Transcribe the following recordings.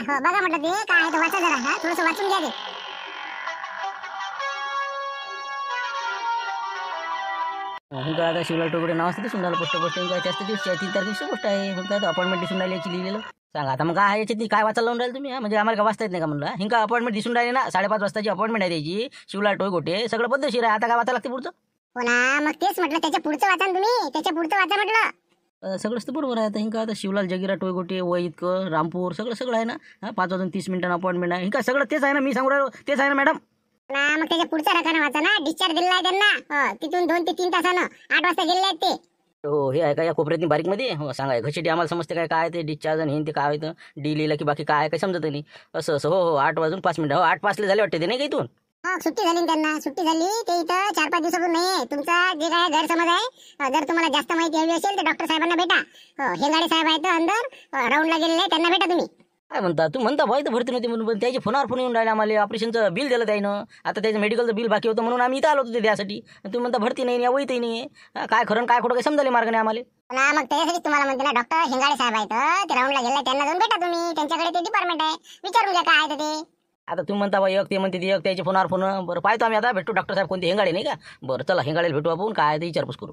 हो बघा म्हटलं ते काय आहे ते वाचा जरा. हा थोडंसं वाचून घ्या ते. का आता शिवलाल टोकडे नाव असते दिसून राहिलं पोस्ट काय जास्त दिवस 3 तारखेची गोष्ट आहे. पण काय अपॉइंटमेंट दिसून राहिली याची लिहिलेलं. सांगा आता मग काय आहे याच्यात काय वाचायला लावून राहिले तुम्ही? म्हणजे आम्हाला काय वाचता येत नाही का म्हणलं? हिंका अपॉइंटमेंट दिसून राहिले ना, 5:30 वाजताची अपॉइंटमेंट आहे त्याची. शिवलाल टोयगोटे सगळं पद्धतशीर आहे. आता काय वाचायला लागते पुढचं? हो ना, मग तेच म्हटलं त्याच्या पुढचं वाचा ना तुम्ही, त्याच्या पुढचं वाचा म्हटलं. सगळंच तर बरोबर आहे. आता हिंका आता शिवलाल जगीरा टोयगोटे वय इतकं रामपूर सगळं आहे ना. 5:30 अपॉइंटमेंट आहे. हिंका सगळं तेच आहे ना, मी सांगू राहिलो तेच आहे ना मॅडम. ना मग त्याच्या पुढचा रकाना वाचा ना. डिस्चार्ज दिलेला आहे त्यांना तिथून 2 ते 3 तासानं 8 वाजता गेलेले आहेत ते. हो हे आहे का या कोपऱ्यातनी बारीक मध्ये? हो सांगा घशीटी आम्हाला समजते काय ते डिस्चार्ज आणि हे ते काय होतं डी लिहिलं की बाकी काय समजत नाही. असं हो 8:05 हो 8:05 झाले वाटते ते नाही का इथून? हो सुट्टी झाली त्यांना, सुट्टी झाली. ते इथं 4-5 दिवसापासून नाही. तुमचा जे काय गैरसमज आहे, जर तुम्हाला जास्त माहिती हवी असेल तर डॉक्टर साहेबांना भेटा. हेंगाडे साहेब आहेत अंदर राऊंडला गेलेले, त्यांना भेटा तुम्ही. काय म्हणता तू म्हणता भाई तर भरती नव्हती म्हणून, पण त्याचे फोनावर फोन येऊन राहिले आम्हाला. ऑपरेशनचं बिल दिलं त्यानं. आता त्याचं मेडिकलचं बिल बाकी होतं म्हणून आम्ही इथं आलो होतो ते द्यासाठी. तुम्ही म्हणता भरती नाही वहीतही नाही. काय खरं काय खोटं काही समजायला मार्ग नाही आम्हाला. ना मग त्याच्यासाठी तुम्हाला म्हणते ना, डॉक्टर हेंगाडे साहेब आहेत ते राऊंडला गेले, त्यांना जाऊन भेटा तुम्ही. त्यांच्याकडे ते डिपार्टमेंट आहे, विचारून घ्या काय आहे ते. आता तुम्ही म्हणता बाई ते म्हणते ते त्याचे फोनावर फोन. बरं पाहतो आम्ही आता भेटू डॉक्टर साहेब कोणते हेंगाडे नाही का? बरं चला हेंगाडेला भेटू आपण, काय ते विचारपूस करू.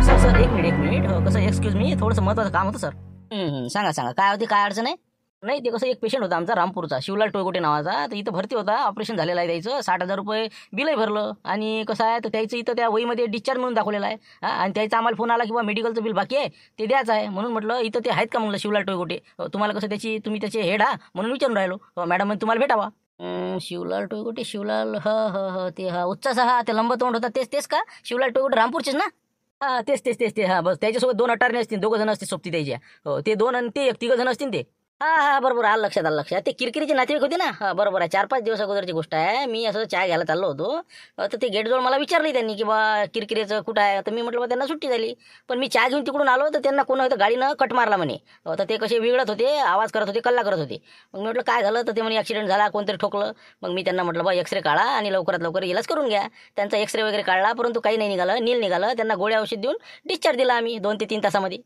सर एक मिनिट हो कसं एक्सक्यूज मी, थोडंसं महत्त्वाचं काम होतं सर. सांगा काय होती काय अडचण आहे? नाही ते कसं एक पेशंट होता आमचा रामपूरचा शिवलाल टोयगोटे नावाचा. तर इथं भरती होता, ऑपरेशन झालेलं आहे त्याचं. 60,000 रुपये बिलही भरलं. आणि कसं आहे तर त्याचं इथं त्या वहीमध्ये डिस्चार्ज म्हणून दाखवलेलं आहे. आणि त्याचा आम्हाला फोन आला की बा मेडिकलचं बिल बाकी आहे ते द्यायचं आहे. म्हणून म्हटलं इथं ते आहेत का म्हणलं शिवलाल टोयगोटे. तुम्हाला कसं तुम्ही त्याचे हेड म्हणून विचारून राहिलो. मॅडम तुम्हाला भेटावा. शिवलाल टोयगोटे शिवलाल ते उच्चाचा ते लंब तोंड होता तेच का? शिवलाल टोयगोटे रामपूरचेच ना? तेच ते बस त्याच्यासोबत 2 अटारणे असतील, 2 जण असतील सोबती त्याच्या. हो ते 2 आणि ते 1 3 जण असतील ते. बरोबर आलं लक्षात. ते किरकिरीचे नातेवाईक होते ना. बरोबर आहे. 4-5 दिवस अगोदरची गोष्ट आहे. मी असं चहा घ्यायला चाललो होतो. तर ते गेटजवळ मला विचारलं त्यांनी की बा किरकिरीचं कुठं आहे. तर मी म्हटलं बा त्यांना सुट्टी झाली. पण मी चहा घेऊन तिकडून आलो तर त्यांना कोण होतं गाडीनं कट मारला म्हणे. तर ते कसे विगळत होते, आवाज करत होते, कल्ला करत होते. मग मी म्हटलं काय झालं तर ते म्हणे ॲक्सिडेंट झाला, कोणतरी ठोकलं. मग मी त्यांना म्हटलं बा एक्सरे काढा आणि लवकरात लवकर इलाज करून घ्या. त्यांचा एक्सरे वगैरे काढला, परंतु काही नाही निघालं, नील निघालं. त्यांना गोळ्या औषध देऊन डिस्चार्ज दिला आम्ही 2 ते 3 तासामध्ये.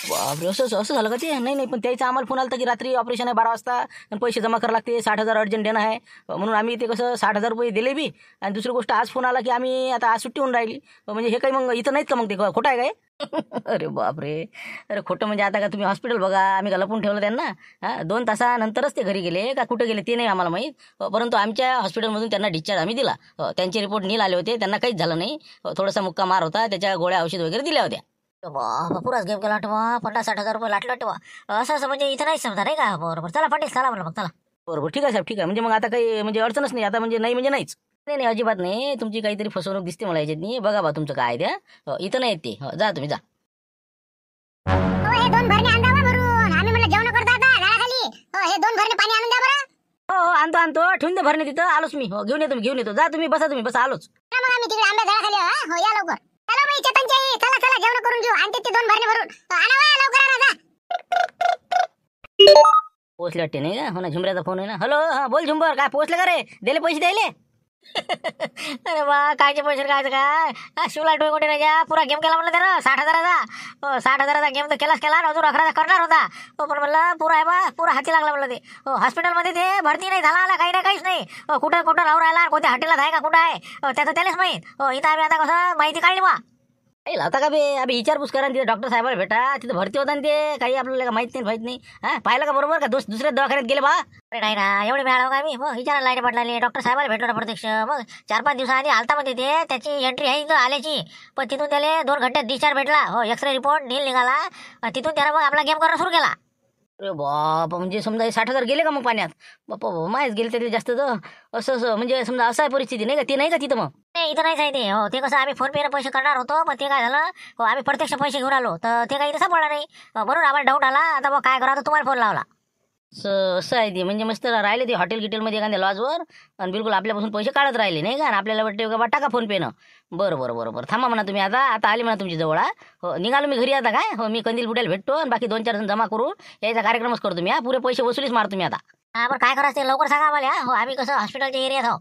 बापरे असं झालं का ते? नाही पण त्याचा आम्हाला फोन आला की रात्री ऑपरेशन आहे 12 वाजता आणि पैसे जमा करावे लागते, 60,000 अर्जंट देणं आहे. म्हणून आम्ही ते कसं 60,000 रुपये दिले बी. आणि दुसरी गोष्ट आज फोन आला की आम्ही आता आज सुट्टी होऊन राहिली. म्हणजे हे काही मग इथं नाहीत का? मग ते खोटं आहे काय? अरे बापरे. अरे खोटं म्हणजे आता का तुम्ही हॉस्पिटल बघा, आम्ही का लपून ठेवलं त्यांना? 2 तासानंतरच ते घरी गेले का कुठे गेले ते नाही आम्हाला माहीत. परंतु आमच्या हॉस्पिटलमधून त्यांना डिस्चार्ज आम्ही दिला. त्यांचे रिपोर्ट नील आले होते, त्यांना काहीच झालं नाही. थोडासा मुक्का मार होता, त्याच्या गोळ्या औषध वगैरे दिल्या होत्या. पुराच गेम केला वाटवा. 50-60 हजार रुपये लाटलं वाटवा. असं म्हणजे इथं नाही समजा नाही का? बरोबर चला पाटील चला म्हणलं मग चला. बरोबर ठीक आहे साहेब ठीक आहे. म्हणजे मग आता काही म्हणजे अडचणच नाही आता, म्हणजे नाही म्हणजे नाहीच. नाही अजिबात नाही. तुमची काहीतरी फसवणूक दिसते मला याच्यात. बघा बा तुमचं काय द्या. इथं नाही येत ते. जा तुम्ही जा. हे 2 भरणे आणा भरून. आम्ही म्हटलं जेवण करतो आता झाडाखाली. हे 2 भरणे पाणी आणून द्या बरं. हो आणतो ठेवून दे भरणे तिथं. आलोच मी. घेऊन येतो. जा तुम्ही बसा आलोच. मग आम्ही तिकडे आंब्या झाडाखाली. हो या लवकर. चला बाई चेतनची चला जेवण करून घेऊ. आणते ते 2 भरणे भरून. आणा लवकर आणा जा. पोचले वाटते नाही का? हो ना झुंबऱ्याचा फोन आहे ना. हॅलो बोल झुंबर, काय पोचले का रे? दिले पैसे द्यायले? अरे वा कायचे पैसे काय शिवलाल टोयगोटे राजा पुरा गेम केला म्हणलं त्यानं 60,000चा. 60,000चा गेम तर केला आणि अजून 11चा करणार होता. पण म्हणलं पुरा आहे बा पुरा हाती लागला म्हणलं ते. हॉस्पिटलमध्ये ते भरती नाही झाला काही नाही काहीच नाही. कुठं राहू राहिला, कोणत्या हॉटेलात आहे का कुठं आहे त्याचं त्यालाच माहीत. इथं आम्ही आता कसं माहिती काढली बा. आता का बे अभि विचारपूस करा तिथे डॉक्टर साहेबाला भेटा. तिथं भरती होता ते काही आपल्याला माहित नाही. पाहिलं का बरोबर का दुसऱ्या दवाखान्यात गेले बा? अरे नाही ना एवढे मिळालं का मी? मग विचारायला लाईट पडला डॉक्टर साहेबाला भेटलो ना प्रत्यक्ष. मग 4-5 दिवसाआधी आलतामध्ये ते त्याची एंट्री आहे इथं आल्याची. पण तिथून त्याला 2 घंट्यात डिस्चार्ज भेटला. एक्सरे रिपोर्ट नील निघाला. तिथून त्याला मग आपला गेम करणं सुरू केला. अरे बाप म्हणजे समजा 60,000 गेले का मग पाण्यात? बापा माहीत गेले तरी जास्त तर असं म्हणजे समजा असं आहे परिस्थिती नाही का? ती नाही का तिथं? मग नाही इथं नाहीच आहे ते. ते कसं आम्ही फोन पेने पैसे करणार होतो पण ते काय झालं आम्ही प्रत्यक्ष पैसे घेऊन आलो तर ते काही इथं सापडलं नाही. म्हणून आम्हाला डाऊट आला. आता मग काय करा तुम्हाला फोन लावला. असं आहे ते. म्हणजे मस्त राहिले ते हॉटेल गिटेलमध्ये एखाद्या लॉजवर आणि बिलकुल आपल्यापासून पैसे काढत राहिले नाही का? आणि आपल्याला वाटते का बा टाका फोन पेनं. बरं थांबा म्हणा तुम्ही. आता आली म्हणा तुमची जवळ. हो निघालो मी घरी आता. काय मी कंदील फुटेल भेटतो आणि बाकी 2-4 जण जमा करून यायचा कार्यक्रमच करतो मी. पुरे पैसे वसुलीच मारतो मी आता. बरं काय करायचं ते लवकर सांगा आम्हाला. आम्ही कसं हॉस्पिटलच्या एरियात आहो.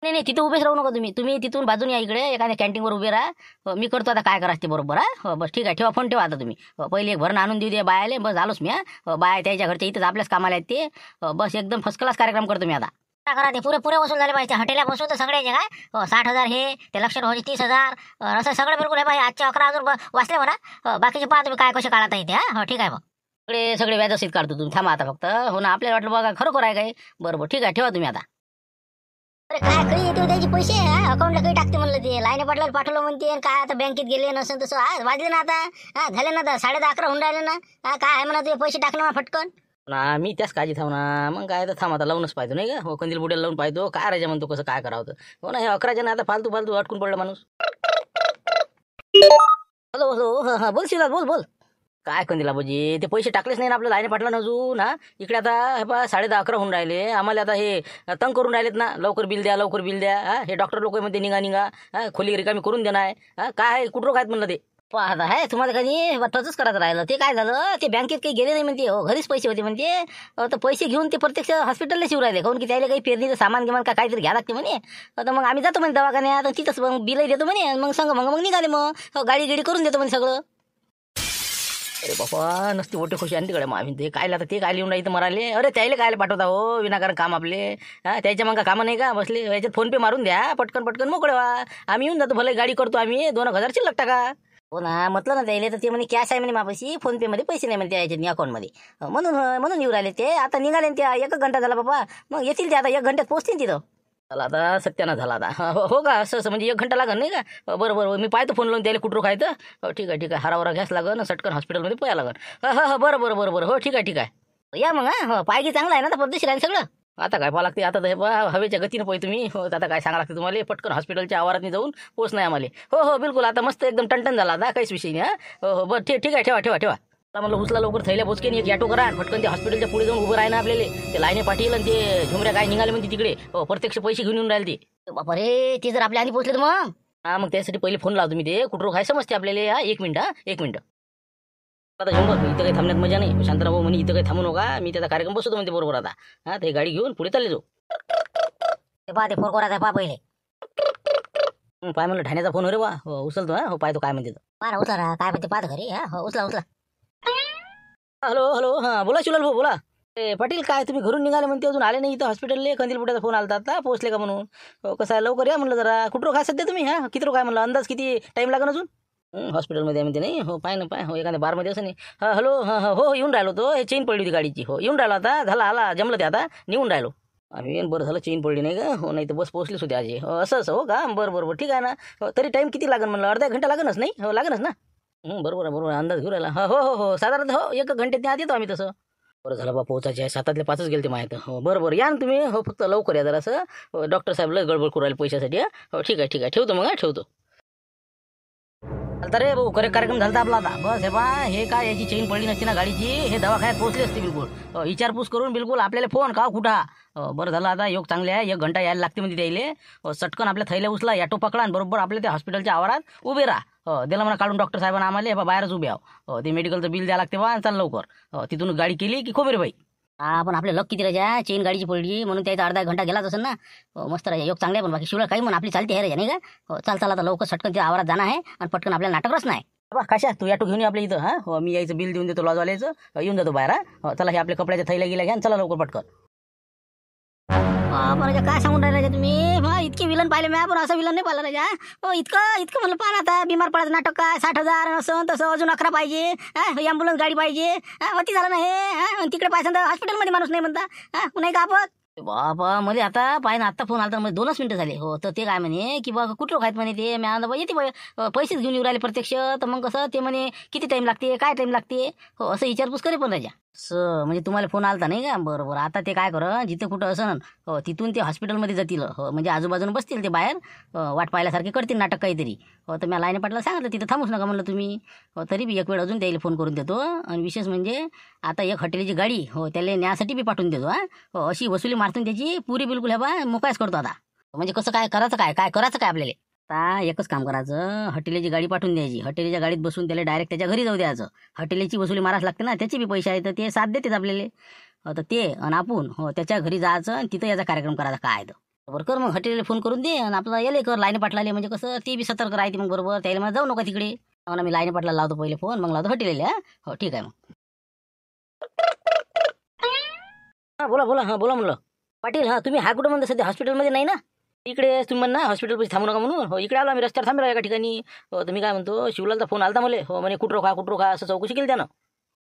नाही नाही, तिथे उभेच राहू नका तुम्ही. तुम्ही तिथून बाजून या इकडे एखाद्या कॅन्टीनवर उभे राहा. मी करतो आता काय करायचं ते बरोबर. बस ठीक आहे, ठेवा फोन ठेवा आता तुम्ही. पहिले एक भरण आणून देऊ दे बायाले. बस आलोच मी. बाया त्याच्या घरच्या इथंच आपल्याच कामाला आहेत ते. बस एकदम फर्स्ट क्लास कार्यक्रम करतो मी आता. करा ते पुरे वसूल झाले पाहिजे. हॉटेलला बसून तर सगळ्याचे काय 60,000 हे ते लक्षण होते 30,000 असं सगळं बिलकुल आहे पाहिजे. आजच्या 11 अजून वाचले म्हणा. बाकीचे पहा तुम्ही काय कसे काढता येते. हो ठीक आहे मग. सगळे व्यवस्थित काढतो तुम्ही. थांबा आता फक्त. हो ना, आपल्याला वाटलं बघा खरोखर आहे काय. बरोबर ठीक आहे, ठेवा तुम्ही आता. अरे काय काही येते त्याचे पैसे अकाउंटला काही टाकते म्हणलं ते. लाईने पाटलाला पाठवलं म्हणते. काय आता बँकेत गेले नसेल तसं वाजले ना आता. झाले ना 11:30 होऊन राहिले ना. काय आहे म्हणा ते पैसे टाकले ना फटकन. ना मी त्याच काळजी थांब ना. मग काय तर थांब आता, लावूनच पाहतो नाही का. हो, कंदील बुड्याला लावून पाहतो. काय राजा म्हणतो कसं काय करावं. हो ना, हे 11 ना आता फालतू फालतू अटकून पडला माणूस. हॅलो हॅलो, हां बोल शिला, बोल बोल. काय कंदीला बाजी, ते पैसे टाकलेच नाही ना आपल्या लाईने पाटला अजून. इकडे आता हे पहा 10:30 होऊन राहिले. आम्हाला आता हे तंग करून राहिलेत ना. लवकर बिल द्या, लवकर बिल द्या. हे डॉक्टर लोक म्हणते निघा निघा. खोली रिकामी करून देणार. काय आहे कुठं काय म्हणलं ते पाहता आहे. तुम्हाला काही टचच करायचं राहिलं. ते काय झालं, ते बँकेत काही गेले नाही म्हणते. हो, घरीच पैसे होते म्हणते. तर पैसे घेऊन ते प्रत्यक्ष हॉस्पिटलला शिवू राहिले. काहून की त्याला काही पेरणीचं सामान घेऊन काहीतरी घ्या लागते म्हणे. तर मग आम्ही जातो म्हणे दवाखान्यात. तिथंच मग बिलही देतो म्हणे. मग सांग मग निघाले. मग गाडी गिडी करून देतो म्हणे सगळं. अरे बाबा, नसती मोठे खुशी आणि तिकडे मग आम्ही ते काय आता ते काय लिहून राहिलं मराले. अरे त्याला काय पाठवता हो, विनाकारण काम आपले. त्याच्या मग कामं नाही का बसले. याच्यात फोन पे मारून द्या, पटकन पटकन मोकळे व्हा. आम्ही येऊन जातो, भले गाडी करतो आम्ही. 2,000 शिल्लक टाका. हो ना, म्हटलं ना त्याला. तर ते म्हणे कॅश आहे म्हणे मापाशी, फोन पे मध्ये पैसे नाही म्हणते याच्यात अकाउंटमध्ये. म्हणून येऊ राहिले ते. आता निघाले त्या 1 घंटा झाला बाबा. मग येतील ते आता 1 घंट्यात पोहोचतील तिथं. चला आता सत्याना झाला आता. हो का, असं म्हणजे 1 घंटा लागेल नाही का. बरोबर, मी पाहतो फोन लावून त्याला कुठं खायचं. हो ठीक आहे ठीक आहे, हरावरा घ्यास लागन, सटकन हॉस्पिटलमध्ये पोया लागन. हो बरोबर बरोबर. हो ठीक आहे ठीक आहे, या मग. हो पायगी चांगला आहे ना, तर पद्धतशीर आहे सगळं. आता काय पाहा लागते. आता तर हवेच्या गतीनं पाहिजे तुम्ही. हो आता काय सांगा लागते तुम्हाला. पटकन हॉस्पिटलच्या आवारात जाऊन पोच नाही आम्हाला. हो बिलकुल, आता मस्त एकदम टणटण झाला आता, काहीच विषय नाही. हो बरं ठीक आहे, ठेवा ठेवा ठेवा. मला म्हणलं उचला लवकर, थैल्या बोचकेन एक ॲटो करा. पटकन ते हॉस्पिटलच्या पुढे जाऊन उभं राहिना आपल्याला. ते लाईने पाटील आणि ते झुमऱ्या काय निघाले म्हणते तिकडे. हो प्रत्यक्ष पैसे घेऊन येऊन राहिले ते. बापा रे, ते जर आपल्या आधी पोहोचले तर मग त्यासाठी पहिले फोन लावतो मी. ते कुठं काय समजते आपल्याला. 1 मिनिट. आता झुंबर इथं काही थांबण्यात मजा नाही. शांतराव भाऊ म्हणे इथं काही थांबू नका, मी त्याचा कार्यक्रम बसवतो म्हणते बरोबर आता. ते गाडी घेऊन पुढे चालले जाऊ. ते पहा ते फोन करायचा पहा पहिले. पाय म्हणलं ठाण्याचा फोन हो रे बा. हो उचलतो. हो पाहतो काय म्हणते. मारा उचला काय म्हणते पाहतो घरी. हो उचला. हॅलो हां बोला शिवलाल भाऊ बोला. पाटील काय तुम्ही घरून निघाले म्हणते, अजून आले नाही इथं हॉस्पिटलले. कंदील बुड्याचा फोन आला आता, पोहोचले का म्हणून. हो कसं आहे, लवकर या म्हणलं जरा. कुठं काय सध्या तुम्ही. किती काय म्हणलं, अंदाज किती टाईम लागेल अजून. हॉस्पिटलमध्ये म्हणते नाही. हो पाय ना पाय. हो एखाद्या बारमध्ये असं नाही. हॅलो हो येऊन राहिलो तो. हे चेन पडली होती गाडीची. हो येऊन राहिलो आता. आला जमलं ते आता निघून राहिलो आम्ही. बरं झालं चेन पडली नाही का. हो नाही तर बस पोहोचलीच होती आजी. हो असं हो का. बरं ठीक आहे ना. हो तरी टाईम किती लागेल म्हणलं. अर्धा घंटा लागेलच नाही. हो लागेलच ना. बरोबर अंदाज घेऊन राहिला. हो साधारण 1 घंट्यात आत येतो आम्ही तसं. बरं झालं बा, पोहोचायचे आहे. 7 5 गेले ते माहीत. हो बरोबर या ना तुम्ही. हो फक्त लवकर या जरासं. डॉक्टर साहेब लय गडबड करू राहिले पैशासाठी. हो ठीक आहे ठेवतो मग. ठेवतो. चालतं रे भाऊ, कार्यक्रम झाला आपला आता. बस हे बा, हे काय याची चेन पडली नसती ना गाडीची, हे दवाखान्यात पोहोचली असते बिलकुल. विचारपूस करून बिलकुल आपल्याला फोन का कुठं. बरं झालं आता. योग चांगले आहे. 1 घंटा यायला लागते म्हणजे त्याला. सटकन आपल्या थैल्या उचला, ॲटो पकडा आणि बरोबर आपल्या त्या हॉस्पिटलच्या आवारात उभे राहा. दिला म्हणा काढून डॉक्टर साहेबांना आम्हाला. बा बाहेरच उभे आहो. ते मेडिकलचं बिल द्यावं लागते बा. चाल लवकर. तिथून गाडी केली की खोबरे बाई. पण आपले लक किती राजा, चेन गाडीची पडली म्हणून त्याचा अर्धा घंटा गेलाच असेल ना. मस्त राजा, योग चांगले. पण बाकी शिवला काही म्हणून आपली चालते आहे राजा नाही का. चाल आता लवकर सटकन त्या आवारात जाणं आहे आणि पटकन आपल्याला नाटक रस नाही. बा कशा तू ॲटो घेऊन आपल्या इथं. हो मी यायचं बिल देऊन देतो लॉजवाल्याचं. येऊन जातो बाहेर. हो चला, हे आपल्या कपड्याच्या थैल्या गेल्या घ्या. चला लवकर पटकन. राजा काय सांगून राहिले तुम्ही. इतके विलन पाहिले मी, पण असं विलन नाही पाहिलं राजा. हो इतकं म्हणलं पाहा आता. बिमार पडायचं नाटक काय. 60,000 असं तसं अजून 11 पाहिजे. ॲम्ब्युलन्स गाडी पाहिजे. अति झालं ना हे. तिकडे पाहिजे हॉस्पिटलमध्ये माणूस नाही म्हणता. नाही का आपण बाबा मध्ये आता पाय ना. आत्ता फोन आला तर 2च मिनिटं झाले. हो तर ते काय म्हणे की बा कुठं खायत म्हणे ते. मी आणलं येते पैसेच घेऊन येऊ राहिले प्रत्यक्ष. तर मग कसं ते म्हणे किती टाईम लागते, काय टाईम लागते. हो असं विचारपूस करे पण राजा. म्हणजे तुम्हाला फोन आलता नाही का. बरोबर आता ते काय कर, जिथे कुठं असं हो तिथून ते हॉस्पिटलमध्ये जातील. हो म्हणजे आजूबाजून बसतील ते बाहेर. वाट पाहिल्यासारखे करतील नाटक काहीतरी. हो तर मी लाईने पाटला सांगितलं तिथं थांबूच नका म्हणलं तुम्ही. हो तरी बी 1 वेळ अजून त्याला फोन करून देतो. आणि विशेष म्हणजे आता 1 हॉटेलची गाडी हो त्याला न्यासाठी बी पाठवून देतो. हो अशी वसुली मारतून त्याची पुरी बिलकुल बा मोकायच करतो आता. म्हणजे कसं काय करायचं, काय करायचं काय आपल्याला. आता एकच काम करायचं, हॉटेलची गाडी पाठवून द्यायची. हॉटेलच्या गाडीत बसून त्याला डायरेक्ट त्याच्या घरी जाऊ द्यायचं. हॉटेलची वसुली मारायला लागते ना, त्याचे बी पैसे आहेत. ते साथ देतात आपल्याला. तर ते आणि आपण हो त्याच्या घरी जायचं आणि तिथं याचा कार्यक्रम करायचा काय. बरं कर मग हॉटेलला फोन करून दे आणि आपलं याले कर लाईन पाटलाले, म्हणजे कसं ते बी सतर्क राहते मग बरोबर. त्याला मला जाऊ नका तिकडे. हो ना, मी लाईन पाटला लावतो पहिले फोन, मग लावतो हॉटेलला. हो ठीक आहे मग. हां बोला बोला. हां बोला म्हणलं पाटील. हां तुम्ही हा कुठं म्हणता सध्या हॉस्पिटलमध्ये नाही ना? इकडे तुम्ही म्हणा हॉस्पिटल पैसे थांबू नका म्हणून. हो इकडे आलो आम्ही, रस्त्यावर थांबलो एका ठिकाणी. हो तुम्ही काय म्हणतो शिवलालचा फोन आलता मला. हो म्हणे कुठं खा असं चौकशी केली त्यानं.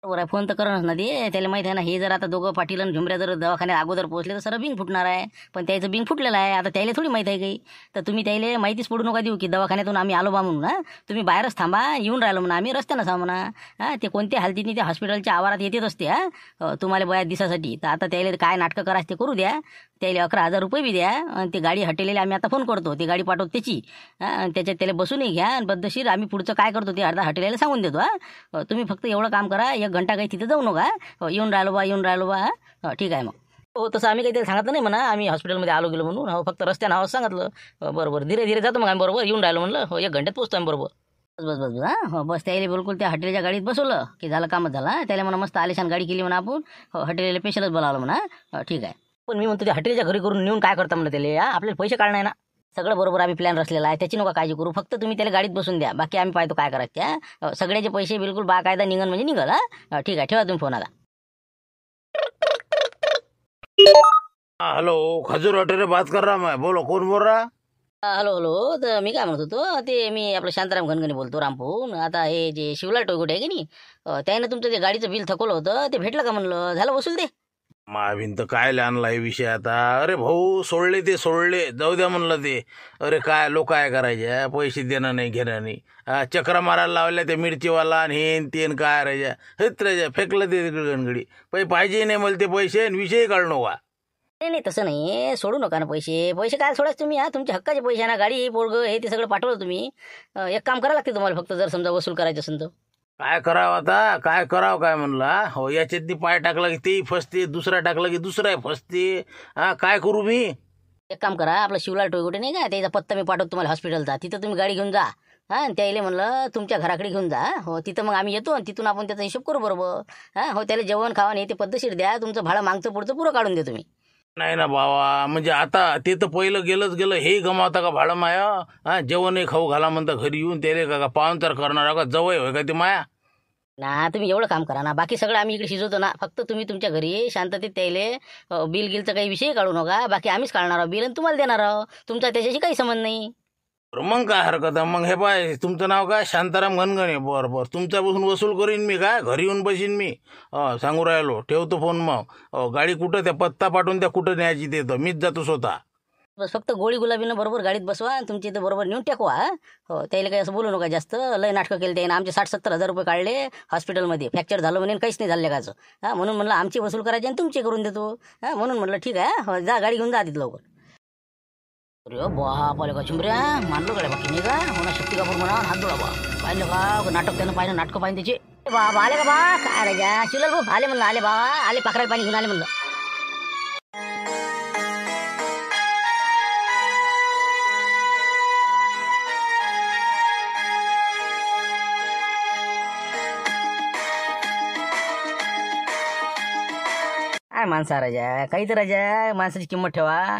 बरोबर आहे, फोन तर करणच ना ते. त्याला माहिती आहे ना हे जर आता दोघं पाटील आणि झुमऱ्या जर दवाखान्यात अगोदर पोहोचले तर सरळ बिंग फुटणार आहे. पण त्याचं बिंग फुटलेलं आहे. आता त्याला थोडी माहिती आहे काही. तर तुम्ही त्याला माहितीच पडू नका देऊ की दवाखान्यातून आम्ही आलो बा म्हणून. हां तुम्ही बाहेरच थांबा, येऊन राहिलो म्हणा आम्ही रस्त्यानं थांबा म्हणा. हां ते कोणत्या हालतीने त्या हॉस्पिटलच्या आवारात येतेच असते. हां तुम्हाला बऱ्याच दिवसासाठी. तर आता त्याला काय नाटकं करायचं ते करू द्या. त्याला 11,000 रुपये बी द्या आणि ते गाडी हटेलेली आम्ही आता फोन करतो, ती गाडी पाठवतो त्याची. आणि त्याच्यात त्याला बसूनही घ्या आणि पद्धतशीर आम्ही पुढचं काय करतो ते अर्धा हटेलेला सांगून देतो. हां तुम्ही फक्त एवढं काम करा, 1 घंटा काही तिथे जाऊ नका. हो येऊन राहिलो बा. हो ठीक आहे मग. हो तसं आम्ही काही त्याला सांगितलं नाही म्हणा आम्ही हॉस्पिटलमध्ये आलो गेलो म्हणून. हो फक्त रस्त्यानं आवाज सांगितलं. बरोबर धीरे जातो मग आम्ही बरोबर. येऊन राहिलो म्हणलं. हो 1 घंट्यात पोहोचतो आम्ही बरोबर. बस हां हो बस. त्याला बिलकुल त्या हॉटेलच्या गाडीत बसवलं की झालं कामच झाला. त्याला म्हणा मस्त आलिशान गाडी केली म्हणा आपण. हो हॉटेलला स्पेशलच बोलावलं म्हणा. हो ठीक आहे. पण मी म्हणतो त्या हॉटेलच्या घरी करून नेऊन काय करता म्हणलं त्याला. आपल्याला पैसे काढणार ना. सगळं बरोबर आम्ही प्लॅन रचलेला आहे, त्याची नका काळजी करू. फक्त तुम्ही त्याला गाडीत बसून द्या, बाकी आम्ही पाहतो काय करायचं त्या. सगळ्याचे पैसे बिलकुल बाकायदा निघन म्हणजे निघल. हां ठीक आहे ठेवा तुम्ही फोन आता. हेलो खजूर होटल से बात कर रहा मैं, बोलो कौन बोल रहा? हॅलो. तर मी काय म्हणत होतो ते मी आपलं शांताराम घनगणे बोलतो रामपूर. आता हे जे शिवलाल टोयगुडे आहे की नाही, त्यानं तुमचं ते गाडीचं बिल थकवलं होतं ते भेटलं का म्हणलं, झालं वसूल ते? मावीन तर काय आणलाय विषय आता. अरे भाऊ सोडले जाऊ द्या म्हणलं ते. अरे काय लोक काय करायचे, पैसे देणं नाही घेणं नाही. चक्र मारायला लावल्या ते मिरचीवाला आणि हेन तेन काय राहायच्या हेच राहायच्या. फेकलं ते गणगडी पाहिजे नाही मला ते पैसे आणि विषय काढू नका. नाही तसं नाही, सोडू नका ना पैसे काय सोडायचं तुम्ही. तुमच्या हक्काचे पैसे आहे ना, गाडी पोरगं हे ते सगळं पाठवलं तुम्ही. एक काम करावं लागते तुम्हाला फक्त जर समजा वसूल करायचं असेल तर. काय करावं आता, काय करावं काय म्हणला. हो याच्यात पाय टाकला की तेही फसते, दुसरा टाकला की दुसराही फसते. काय करू मी. एक काम करा, आपलं शिवलाल टोयगुडे नाही का, त्याचा पत्ता मी पाठवतो तुम्हाला हॉस्पिटलचा. तिथं तुम्ही गाडी घेऊन जा. आणि त्याला म्हणलं तुमच्या घराकडे घेऊन जा. हो तिथं मग आम्ही येतो आणि तिथून आपण त्याचा हिशोब करू बरोबर. हो त्याला जेवण खावण हे ते पद्धतशीर द्या. तुमचं भाडं मागचं पुढचं पुरं काढून द्या तुम्ही. नाही ना बाबा, म्हणजे आता ते तर पहिलं गेलं हे गमावता का भाडं माया. जेवणही खाऊ घाला म्हणता घरी येऊन त्याला का पाहून तर करणार का, जवळ होय का ते माया ना. तुम्ही एवढं काम करा ना, बाकी सगळं आम्ही इकडे शिजवतो ना. फक्त तुम्ही तुमच्या घरी शांततेत त्याले बिल गिलचा काही विषय काढू नका. बाकी आम्हीच काढणार आहोत बिल आणि तुम्हाला देणार आहोत. तुमचा त्याच्याशी काही संबंध नाही. मग काय हरकत आहे. मग हे पाय तुमचं नाव काय, शांताराम घनगणे. बरं तुमच्यापासून वसूल करीन मी. काय घरी येऊन बसीन मी. सांगू राहिलो, ठेवतो फोन मग. गाडी कुठं त्या पत्ता पाठवून त्या कुठं न्यायची ते तर मीच जातो स्वतः. बस फक्त गोळी गुलाबीनं बरोबर गाडीत बसवा आणि तुमची इथं बरोबर नेऊन टाकवा. हो त्याला काही असं बोलू नका जास्त. लय नाटकं केलं त्याने. आमचे 60-70 हजार रुपये काढले हॉस्पिटलमध्ये. फ्रॅक्चर झालं म्हणे काहीच नाही झालं लेखाचं. म्हणून म्हणलं आमची वसूल करायची आणि तुमची करून देतो. म्हणून म्हणलं ठीक आहे. हो जा गाडी घेऊन जा तिथं लवकर. अरे बापाले का चिंबऱ्या मानलो गाड्या बाकी नाही का. हो ना शक्ती कापूर म्हणा हात जोडा बा. पाहिलं का नाटक त्यानं पाहिलं, नाटकं पाहिजे त्याचे. बाबा आले का बा, काय राजा शिवलाल भाऊ आले म्हणलं. आले बाबा आले, पाखराला पाणी घेऊन आले म्हणलं. काय माणसा राजा, काही तर राजा माणसाची किंमत ठेवा.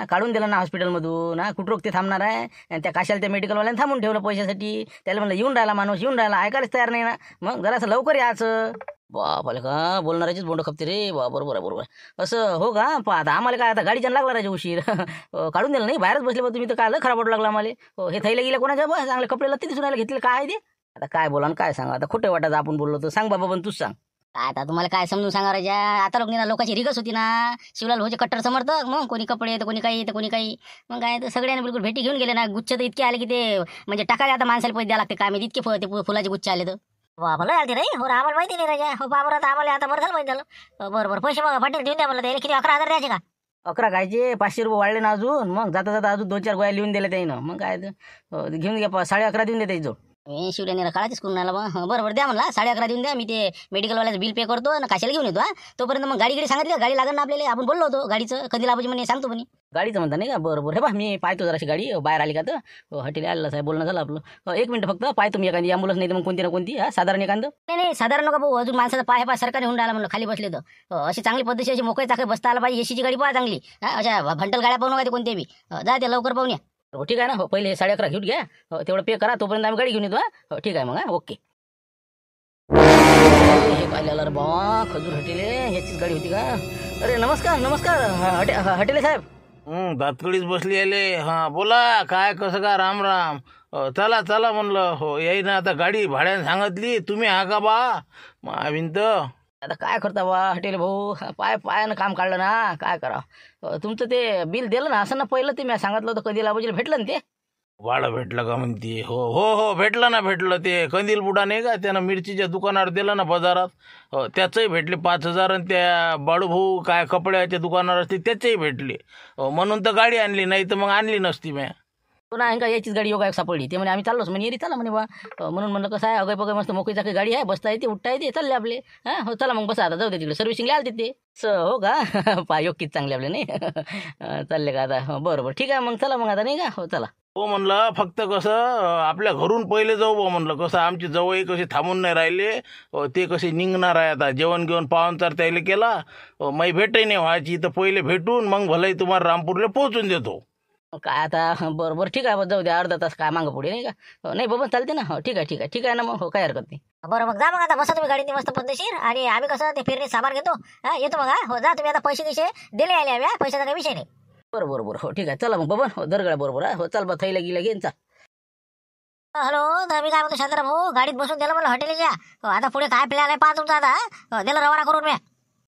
काढून दिलं ना हॉस्पिटलमधून. कुठं रोग ते थांबणार आहे. आणि त्या काशाला त्या मेडिकलवाल्यानं थांबून ठेवलं पैशासाठी. त्याला म्हणलं येऊन राहिला माणूस, येऊन राहिला, ऐकायलाच तयार नाही ना. मग जरासं लवकर यायचं. बापाले का बोलणाराचीच बोंड खपते रे. बरोबर असं हो का. आता आम्हाला काय आता गाडीच्या लागला राजा उशीर. काढून दिलं नाही, बाहेरच बसले. तुम्ही तर काय खराब वाटू लागला आम्हाला. हो हे थैला गेल्या कोणाच्या बस चांगले कपडे लत्ते दिसून राहिले घेतले काय ते. आता काय बोला काय सांगा. आता खोटं वाटायचं आपण बोललो तर. सांग बाबा पण तूच सांग. आता तुम्हाला काय समजून सांगा राजा. आता लोकांची रिगस होती ना. शिवलाल भाऊचे कट्टर समर्थक. मग कोणी कपडे तर कोणी काही. मग काय तर सगळ्यांना बिलकुल भेटी घेऊन गेले ना. गुच्छ तर इतके आले की ते म्हणजे टाकायला आता माणसाला पैसे द्यावं लागते. काय माहिती इतके ते फुलाचे गुच्छ आले तर. बाबा आलते नाही. हो आम्हाला माहिती नाही राजा. हो बाबा आता आम्हाला आता बरं झालं माहिती झालं. बरोबर पैसे मग पाटील देऊन द्या मला. त्याला किती 11,000 द्यायचे का. 11 खायचे, 500 रुपये वाढले ना अजून. मग जाता अजून 2-4 गोळ्या लिहून दिल्या त्यानं. मग काय घेऊन घ्या 11.5 देऊन दे त्याची जोड. मी शिवल्याने काळाचीच करून आला मग बरोबर द्या म्हणला 11:30 देऊन द्या. मी ते मेडिकलवाल्याचं बिल पे करतो आणि काशाला घेऊन येतो. तोपर्यंत मग गाडी सांगितली गाडी लागेल ना आपल्याला. आपण बोललो होतो गाडीचं कधी लावायची म्हणे सांगतो म्हणे. गाडीचं म्हणता नाही का? बरोबर हे बा मी पाहतो जराशी गाडी बाहेर आली का तर हॉटेल आलेलं साहेब बोलणं झालं आपलं. 1 मिनिट फक्त पाहतो मी एखादी ॲम्ब्युलन्स नाही तर मग कोणती ना कोणती साधारण एखादं. नाही साधारण नका भाऊ अजून माणसाचा पाय सरकारी होऊन राहिला म्हणलं खाली बसले तर अशी चांगली पद्धती अशी मोकळे चाकळे बसता आला पाहिजे. एसीची गाडी पाहा चांगली अशा भंटल गाड्या पाहू नका कोणत्या बी. जा ते लवकर पाहून या. हो ठीक आहे ना. हो पहिले 11:30 घेऊन घ्या. तेवढं पे करा तोपर्यंत आम्ही गाडी घेऊन येतो. हो ठीक आहे मग ओके. हे काय रे बाबा खजूर हॉटेले ह्याचीच गाडी होती का? अरे नमस्कार नमस्कार हॉटेले साहेब. दातकडीच बसली आले. हां बोला काय कसं का राम राम. चला चला म्हणलं. हो येई ना आता गाडी भाड्याने सांगितली. तुम्ही हा का बा भिंत आता काय करता बा हॉटेल भाऊ पायानं काम काढलं ना काय करा. तुमचं ते बिल दिलं ना असं ना पहिलं ते मी सांगितलं होतं कधी लावायला भेटलं ना ते भाडं भेटलं का म्हणते. हो हो हो भेटलं ना भेटलं. ते कंदील बुडा नाही का त्यानं मिरचीच्या दुकानावर दिलं ना बाजारात. हो त्याचंही भेटले 5,000 आणि त्या बाळूभाऊ काय कपड्याच्या दुकानावर असते त्याचंही भेटले. हो म्हणून तर गाडी आणली नाही तर मग आणली नसती मी. पुन्हा का याचीच गाडी योगा सापडली. ते म्हणे आम्ही चाललोच म्हणे येरी चला म्हणे बा. म्हणून म्हणलं कसं आहे अगय बगय मस्त मोकळी चाकळी गाडी आहे बसता येते उठता येते चालले आपले. हां हो चला मग बसा आता जाऊ दे तिकडे सर्व्हिसिंगला आले ते हो का पा योग्यच चांगले आपले नाही चालले का आता. हो बरोबर ठीक आहे मग चला मग आता नाही का. हो चला. हो म्हणलं फक्त कसं आपल्या घरून पहिले जाऊ बा म्हणलं. कसं आमची जवळ कसे थांबून नाही राहिले. ते कसे निघणार आहे आता जेवण घेऊन पाहुणचार त्याला केला. माही भेटही नाही व्हायची तर पहिले भेटून मग भलाही तुम्हाला रामपूरला पोहोचून देतो. काय आता बरोबर ठीक आहे जाऊ द्या अर्धा तास काय मागं पुढे नाही का. नाही बाबा चालते ना. हो ठीक आहे ठीक आहे ठीक आहे ना मग. हो काय हरकत नाही. बरं मग जा मग आता बसा तुम्ही गाडीने मस्त पद्धतशीर. आणि आम्ही कसं ते फिरणे सामान घेतो. येतो मग. हो जा तुम्ही आता पैसे दिले आले आम्ही. पैशाचा काही विषय नाही. बरोबर बरोबर हो ठीक आहे चला मग बाबा. हो दरगळ्या बरोबर आहे. हो चल बा थैला गिला घेऊन चाल. हॅलो तर मी काय म्हणतो शांताराम भाऊ गाडीत बसून दिलं मला हॉटेलच्या. आता पुढे काय प्लॅन आहे पाहा तुमचा आता. दिलं रवाना करून मी.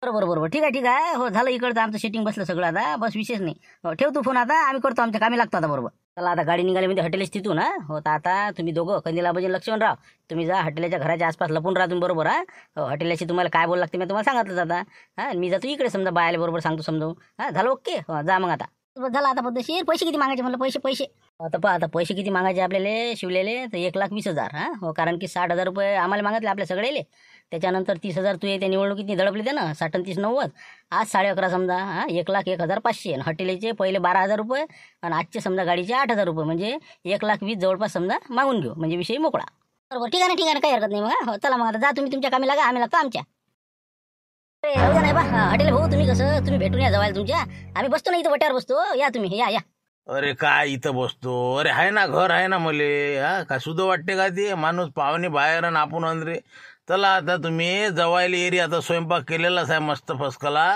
बरोबर बरोबर ठीक आहे ठीक आहे. हो झालं इकडचं आमचं सेटिंग बसलं सगळं आता बस विशेष नाही. हो ठेव तू फोन आता आम्ही करतो आमच्या कामी लागतो आता बरोबर. चला आता गाडी निघाली म्हणजे हॉटेलच तिथून. हो तर आता तुम्ही दोघं कंदीला बजे लक्ष्मण राव तुम्ही जा हॉटेलच्या घराच्या आसपास लपून राहा तुम्ही बरोबर. हो हॉटेलशी तुम्हाला काय बोल लागते मी तुम्हाला सांगितलं आता. हां मी जातो इकडे समजा बायला बरोबर सांगतो समजावून. हां झालं ओके. हो जा मग आता. झालं आता पद्धतशीर. पैसे किती मागायचे म्हणलं पैसे आता पहा आता पैसे किती मागायचे आपल्याला शिवलेले तर 1,20,000. हां हो कारण की 60,000 रुपये आम्हाला मागितले आपल्या सगळेले. त्याच्यानंतर 30,000 तू त्या निवडणुकीत दडपले ते ना 60 आणि 30 90. आज 11.5 समजा. हां 1,01,500 आणि हॉटेलचे पहिले 12,000 रुपये आणि आजचे समजा गाडीचे 8,000 रुपये म्हणजे 1,20,000 जवळपास समजा मागून घेऊ म्हणजे विषय मोकळा. बरोबर ठीक आहे ना काही हरकत नाही मग. हो चला मग आता जा तुम्ही तुमच्या कामी लागा आम्ही लागतो आमच्या. अरे राहू द्या नाही बा हॉटेल भाऊ तुम्ही कसं तुम्ही भेटून या जवळ तुमच्या. आम्ही बसतो ना इथं वट्यावर बसतो. या तुम्ही या. अरे काय इथं बसतो. अरे आहे ना घर आहे ना मले. हा काय सुद्धा वाटते का ते माणूस पाहुणे बाहेर आणि आपण अंदरे. चला आता तुम्ही जवायला एरी आता स्वयंपाक केलेलाच आहे मस्त फसकला.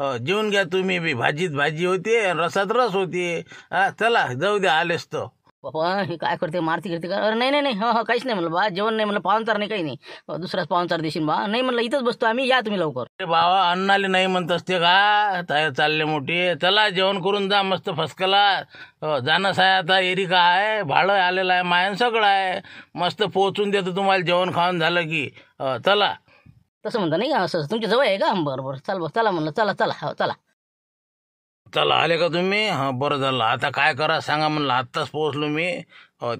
जेवून घ्या तुम्ही बी. भाजीत भाजी होते रसात रस होते. हा चला जाऊ द्या आलेस तर. बाबा हे काय करते मारती करते का. अरे नाही हो हो काहीच नाही म्हणलं बा जेवण नाही म्हणलं पाहुणचार नाही काही नाही. दुसराच पाहुणचार देशील बा. नाही म्हणलं इथंच बसतो आम्ही या तुम्ही लवकर. अरे बाबा अन्नाले नाही म्हणत असते का ताय चालले मोठे. चला जेवण करून जा मस्त फसकला. जाणंच आहे आता एरी का आहे भाडं आलेलं आहे मायन सगळं आहे. मस्त पोहोचून देतो तुम्हाला जेवण खाऊन झालं की. चला तसं म्हणता नाही का असं तुमच्या जवळ आहे का. बरोबर चला म्हणलं चला हो चला. चला आले का तुम्ही. हां बरं झालं. आता काय करा सांगा म्हणलं आत्ताच पोहोचलो मी.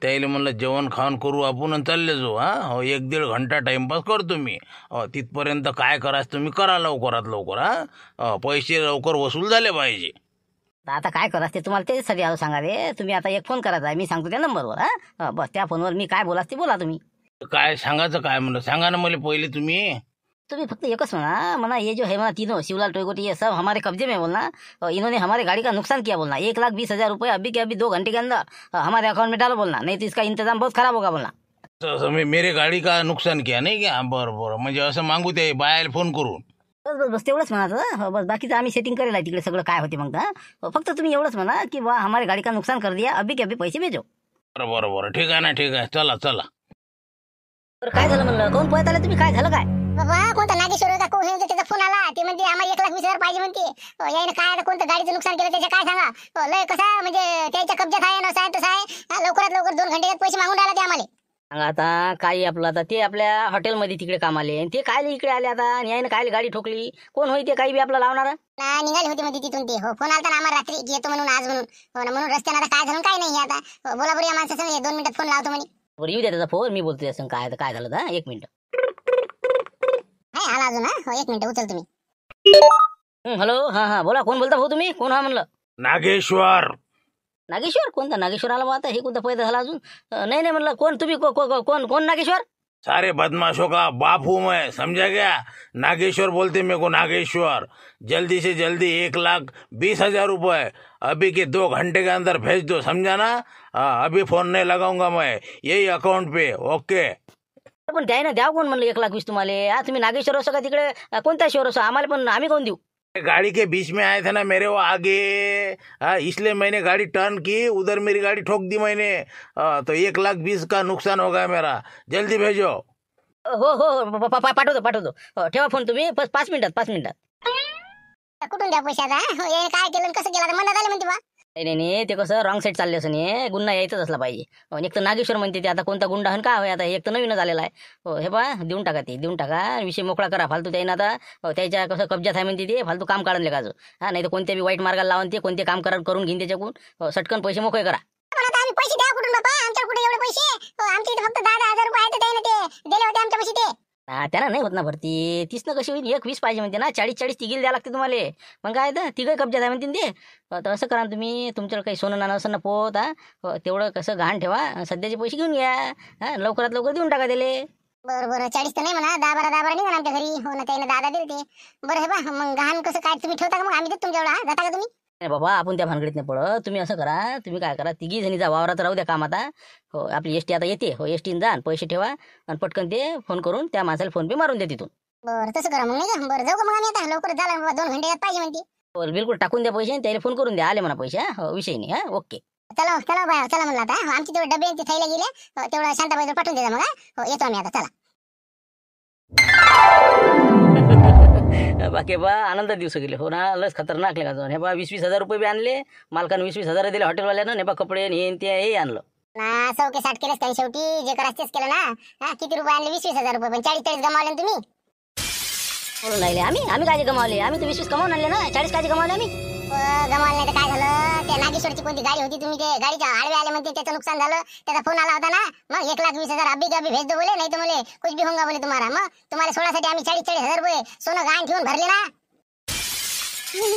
त्याला म्हणलं जेवण खाऊन करू आपण आणि चालले जाऊ. हां हो 1-1.5 घंटा टाईमपास करतो मी. तिथपर्यंत काय करायचं तुम्ही करा लवकरात लवकर. हां पैसे लवकर वसूल झाले पाहिजे. आता काय करायचं ते तुम्हाला त्याच्यासाठी आलो सांगा रे. तुम्ही आता एक फोन करायचा मी सांगतो त्या नंबरवर. हां बस त्या फोनवर मी काय बोलाच ते बोला तुम्ही. काय सांगायचं काय म्हणलं सांगा ना मला पहिले तुम्ही फक्त एकच म्हणा ये जो है म्हणा तीनों शिवलाल टोयगोटी ये सब हमारे कब्जे में बोलना. इन्होंने हमारे गाड़ी का नुकसान किया बोलना. 1,20,000 रुपये अभी के अभी 2 घंटे के अंदर हमारे अकाउंट में डालो बोलना. नहीं तो इसका इंतजाम बहुत खराब होगा बोलना. मी मेरे गाडी का नुकसान किया नाही क्या. बरं म्हणजे असं मागू ते बायाला फोन करून. बस तेवढंच म्हणाचं. बस बाकीचं आम्ही सेटिंग करेल आहे तिकडे सगळं काय होते मग. फक्त तुम्ही एवढंच म्हणा की बा हमारे गाडी का नुकसान कर दिया अभी के अभी पैसे भेजो. बरं ठीक आहे ना ठीक आहे चला. बरं काय झालं म्हणलं कोण पळत आले तुम्ही काय झालं काय. बाबा कोणता नागेश्वर होता कोण त्याचा फोन आला. ते म्हणते आम्हाला 1,20,000 पाहिजे म्हणते. याने काय आता कोणतं गाडीचं नुकसान केलं त्याचं काय सांगा. लय कसा म्हणजे त्याच्या कब्जात आहे ना साहेब तसं आहे. लवकरात लवकर 2 घंट्यात पैसे मागून राहिला ते आम्हाला. सांगा आता काय आपलं आता ते आपल्या हॉटेलमध्ये तिकडे काम आले आणि ते काय इकडे आले आता आणि याने काय गाडी ठोकली. कोण होई ते काही बी आपलं लावणार. निघाली होती मध्ये तिथून ते. हो फोन आलता ना आम्हाला रात्री की येतो म्हणून आज म्हणून. हो ना म्हणून रस्त्यानं आता काय झालं काय नाही आता. बोला बरं या माणसाचं 2 मिनिटात फोन लावतो म्हणे. बरं येऊ द्या त्याचा फोन, मी बोलतो त्यासंग काय काय झालं तर. एक मिनिट. हाय आला अजून. हा हो, 1 मिनिट उचल तुम्ही. हॅलो, हां हां बोला. कोण बोलता भाऊ तुम्ही? कोण हा म्हणलं? नागेश्वर. नागेश्वर? कोणता नागेश्वर आला बा आता? हे कोणता पैदा झाला अजून? नाही नाही म्हणलं. कोण तुम्ही? कोण कोण नागेश्वर? सारे बदमाशों का बाप हूँ मैं, समझा गया? नागेश्वर बोलते मेरे को, नागेश्वर. जल्दी से जल्दी 1,20,000 रुपए अभी के 2 घंटे के अंदर भेज दो, समझा ना? हाँ, अभी फोन नहीं लगाऊंगा मैं, यही अकाउंट पे. ओके. पण द्याय ना, द्याव कोण म्हणलं 1,20,000 तुम्हाला? हा तुम्ही नागेश्वर असो का तिकडे कोणता शहर असो, आम्हाला पण आम्ही कोण देऊ? गाड़ी के बीच में आए थे ना मेरे वो आगे, हाँ, इसलिए मैंने गाड़ी टर्न की, उधर मेरी गाड़ी ठोक दी मैंने. तो 1,20,000 का नुकसान हो गया मेरा. जल्दी भेजो. हो हो पाठवतो. ठेवा फोन तुम्ही. 5 मिनिटात 5 मिनिटात. कुठून द्या पैसे आता? हो, याने काय केलं आणि कसं केलं? आता मनात आले म्हणते बा. नाही ते कसं रॉंग साईड चालले असं नाही. गुन्हा यायचाच असला पाहिजे. एक तर नागेश्वर म्हणते ते, आता कोणता गुंडा हन का होय? आता एक तर नवीनच आलेला आहे. हो हे बा, देऊन टाका ते, देऊन टाका. विषय मोकळा करा. फालतू त्यानं आता त्याच्या कसं कब्जात आहे म्हणते ते, फालतू काम काढून लेखाचं. हा नाही तर कोणत्या बी वाईट मार्गाला लावून ते कोणते काम करून घेईन त्याच्याकडून. सटकन पैसे मोकळे करा. पण आता आम्ही पैसे द्या कुठून बाबा? आमच्या कुठे एवढे पैसे? हो, आमच्या इथे फक्त 10,000 रुपये आहेत. त्याने ते दिले होते आमच्या पैसे ते. त्यांना नाही होत ना भरती. 30 न कशी होईल? 1,20,000 पाहिजे म्हणते ना. 40 तिघीला द्यावं लागते तुम्हाला. मग काय तर तिघही कब्जात आहे म्हणते ते. तर असं करा तुम्ही. तुमच्याकडे काही सोनं नाणं असं ना पोत. हा तेवढं कसं घाण ठेवा. सध्याचे पैसे घेऊन घ्या. हा लवकरात लवकर देऊन टाका त्याले. बरं 40 तर नाही म्हणा, 10-12 निघा आमच्या घरी. हो ना, त्याने 10 दिले ते. बरं हे बा, मग गहाण कसं काय तुम्ही ठेवता का? मग आम्ही देतो तुमच्याकडे. हा, जाता का तुम्ही? नाही बाबा, आपण त्या भानगडीत नाही पडत. तुम्ही असं करा, तुम्ही काय करा, तिघी जणी जा वावरात, राहू द्या काम आता. हो आपली एसटी आता येते. हो एसटीन जा, पैसे ठेवा आणि पटकन ते फोन करून त्या माणसाला फोन पे मारून द्या तिथून. बरं तसं करा मग, नाही का? बरं जाऊ का मग आम्ही आता? लवकर झाला बाबा, 2 घंटे पाहिजे म्हणते. हो बिलकुल टाकून द्या पैसे आणि त्याला फोन करून द्या. आले म्हणा पैसे. हो विषय नाही. हा ओके. चला बाय, चला म्हणलं आता. हो, आमची तेवढे डबे थैल्या गेले. तेवढं शांताबाई पाठवून द्या मग. हो येतो आम्ही आता. चला. बाकी बा आनंदात दिवस गेले. हो ना, लस खतरनाक का जाऊन. हे बा 20,000 रुपये बी आणले मालकानं. 20,000 दिले हॉटेलवाल्यानं. हे बा कपडे हे ते हे आणलं ना. 100 केलं त्याने शेवटी. जे करायचं तेच केलं ना. हा किती रुपये आणले? 20,000 रुपये. पण 40 गमावले ना तुम्ही. म्हणून राहिले आम्ही काय कमावले? आम्ही तर 20 कमावून आणले ना. 40 काय कमावले आम्ही? गमावलं नाही तर काय झालं? त्या नागेश्वरची कोणती गाडी होती, तुम्ही ते गाडीच्या आडवे आले म्हणते, त्याचं नुकसान झालं. त्याचा फोन आला होता ना. मग 1,20,000 अभी भेज दो बोले, नाही तर बोले कुछ भी होगा बोले तुम्हारा. मग तुम्हाला सोडासाठी आम्ही 40,000 रुपये सोनं गहाण ठेवून भरले ना.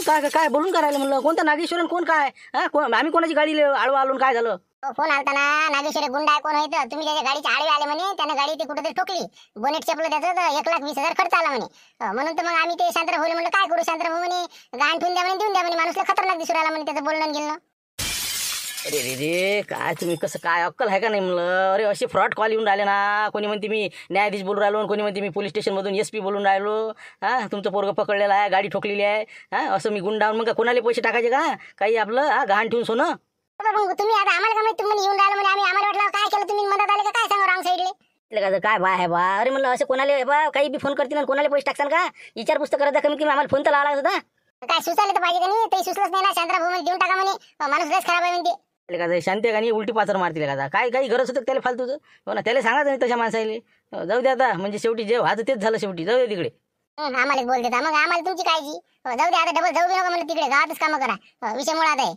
काय काय बोलून करायला म्हणलं? कोणता नागेश्वर कोण काय? हा आम्ही कोणाची गाडी आडवा आलो काय झालं? फोन आलता ना. नागेश्वर गुंडा आहे कोण होतं? तुम्ही त्याच्या गाडीच्या आडवे आले म्हणे. त्यानं गाडी ते कुठेतरी ठोकली. बोनेट चपलं त्याचं, तर 1,20,000 खर्च आला म्हणे. म्हणून तर मग आम्ही ते शांतराव होले म्हणलं काय करू? शांतराव म्हणे गहाण ठेवून द्या म्हणे, देऊन द्या म्हणे. माणूसला खतरनाक दिसू राहिला म्हणे त्याचं बोलणं गेलं. अरे रे रे, काय तुम्ही कसं काय अक्कल आहे का नाही म्हणलं? अरे असे फ्रॉड कॉल येऊन राहिले ना. कोणी म्हणते मी न्यायाधीश बोलून राहिलो, कोणी म्हणते मी पोलीस स्टेशनमधून SP बोलून राहिलो. हा तुमचं पोरगं पकडलेलं आहे, गाडी ठोकलेली आहे. हा असं मी गुंडावून मग कोणाला पैसे टाकायचे का? काही आपलं हा गहाण ठेवून सोनं. मग तुम्ही आता आम्हाला काय माहिती? तुम्ही येऊन राहिलं म्हणजे आम्हाला वाटलं काय केलं तुम्ही? मदत आले का काय? सांगा रॉंग साईडले. काय बा आहे बा? अरे म्हणलं असं कोणाला बा काही बी फोन करतील कोणाला पैसे टाकसान का? विचार पुस्तक करत कमी की आम्हाला फोन तर लावला होता. काय सुचायला तर पाहिजे का नाही? ते सुचलंच नाही ना. शांतराव मध्ये देऊन टाका म्हणे. माणूस लस खराब आहे म्हणते. का शांती का नाही उलटी पाचर मारतील का? काय काही गरज होतं त्याला फालतूचं? हो ना, त्याला सांगायचं नाही तशा माणसाला. जाऊ दे आता, म्हणजे शेवटी जे व्हायचं तेच झालं शेवटी. जाऊ दे तिकडे. आम्हालाच बोलते मग आम्हाला तुमची काळजी. जाऊ दे आता, डबल जाऊ दे नका म्हणलं तिकडे. गावातच कामं करा. विषय मुळात आहे.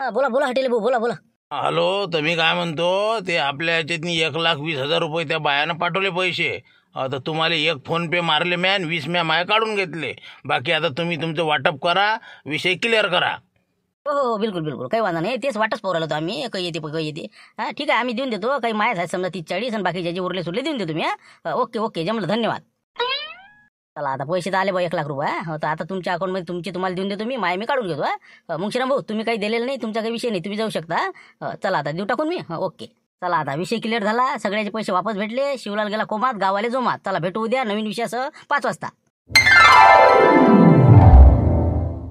बोला हॉटेल भाऊ, बोला. हॅलो, तर मी काय म्हणतो, ते आपल्या ह्याच्यातनी 1,20,000 रुपये त्या बायानं पाठवले पैसे. आता तुम्हाला 1 फोन पे मारले म्या आणि 20 माया काढून घेतले. बाकी आता तुम्ही तुमचं वाटप करा, विषय क्लिअर करा. हो बिलकुल काही वादा नाही. तेच वाटच पोरायला होतो आम्ही. काही येते. हा ठीक आहे, आम्ही देऊन देतो. काही माया आहेत समजा 30-40 आणि बाकी ज्याचे उरले सुरले देऊन देतो मी. हा ओके जमलं, धन्यवाद. चला आता पैसे तर आले बा 1,00,000 रुपये. हो तर आता तुमच्या अकाउंटमध्ये तुम्हाला देऊन देतो मी. माय मी काढून घेतो. हा मुंशीराम भाऊ, तुम्ही काही दिलेलं नाही, तुमचा काही विषय नाही, तुम्ही जाऊ शकता. चला आता देऊ टाकून मी. ओके चला आता विषय क्लिअर झाला. सगळ्याचे पैसे वापस भेटले. शिवलाल गेला कोमात, गावाले जोमात. चला भेटू उद्या नवीन विषयासह 5 वाजता.